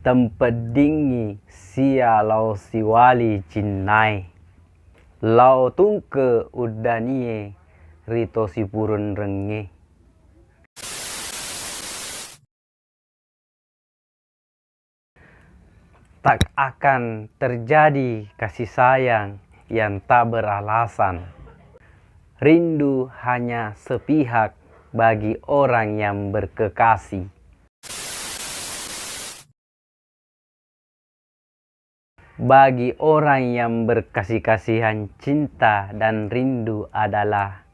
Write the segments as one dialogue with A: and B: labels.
A: Tempedingi sia lau siwali cinnai. Lau tungke udanie rito sipurun renge. Tak akan terjadi kasih sayang yang tak beralasan. Rindu hanya sepihak bagi orang yang berkekasih. Bagi orang yang berkasih-kasihan, cinta dan rindu adalah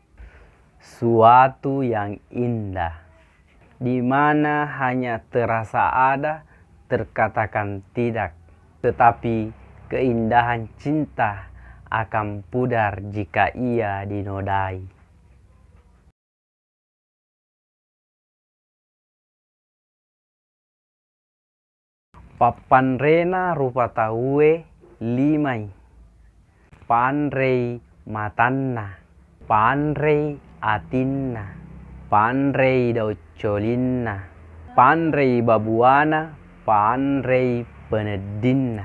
A: suatu yang indah, di mana hanya terasa ada, terkatakan tidak. Tetapi keindahan cinta akan pudar jika ia dinodai. Papanrena rupa taue limai, panrei matanna, panrei atinna, panrei daucolinna, panrei babuana, panrei penedinna.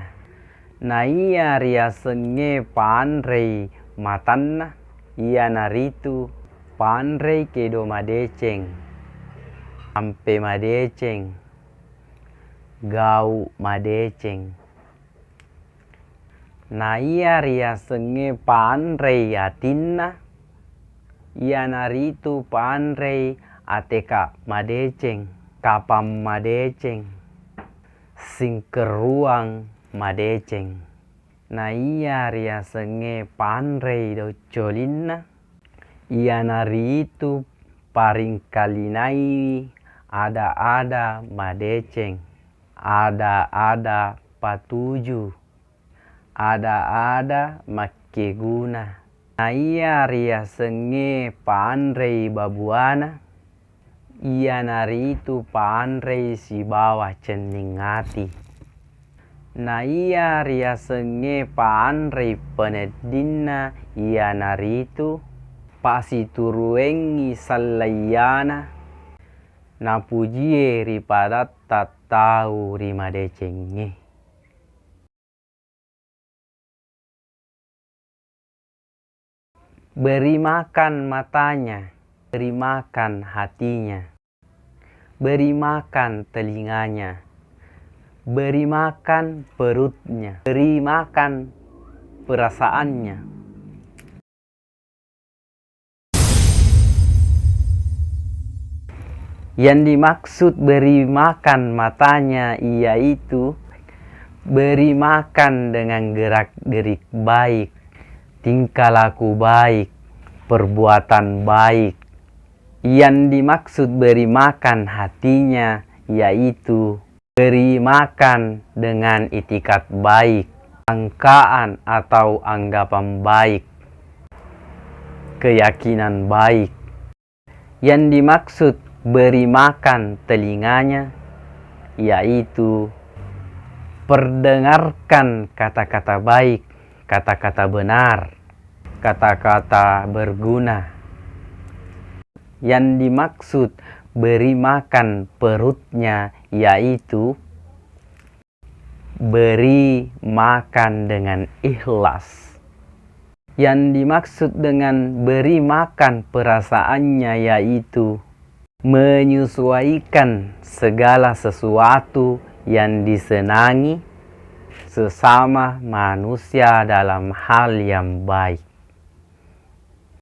A: Na ia ria senge panrei matanna, ia naritu panrei kedo madeceng, ampe madeceng, gau madeceng. Na ia ria senge panrei atinna, ia naritu panrei ateka madeceng, kapam madeceng, singkeruang madeceng. Na ia ria senge panrei docolinna, ia naritu paringkalinai ada-ada madeceng, ada-ada patuju, ada-ada makeguna. Na ia ria senge panrei babuana, ia naritu panrei si bawa ceningati. Na ia ria senge panrei penedinna, ia naritu pasituruengi salayana, na pujie ripadatta tau rimadecenge. Beri makan matanya, beri makan hatinya, beri makan telinganya, beri makan perutnya, beri makan perasaannya. Yang dimaksud beri makan matanya yaitu beri makan dengan gerak-gerik baik, tingkah laku baik, perbuatan baik. Yang dimaksud beri makan hatinya yaitu beri makan dengan itikat baik, sangkaan atau anggapan baik, keyakinan baik. Yang dimaksud beri makan telinganya yaitu perdengarkan kata-kata baik, kata-kata benar, kata-kata berguna. Yang dimaksud beri makan perutnya yaitu beri makan dengan ikhlas. Yang dimaksud dengan beri makan perasaannya yaitu menyesuaikan segala sesuatu yang disenangi sesama manusia dalam hal yang baik.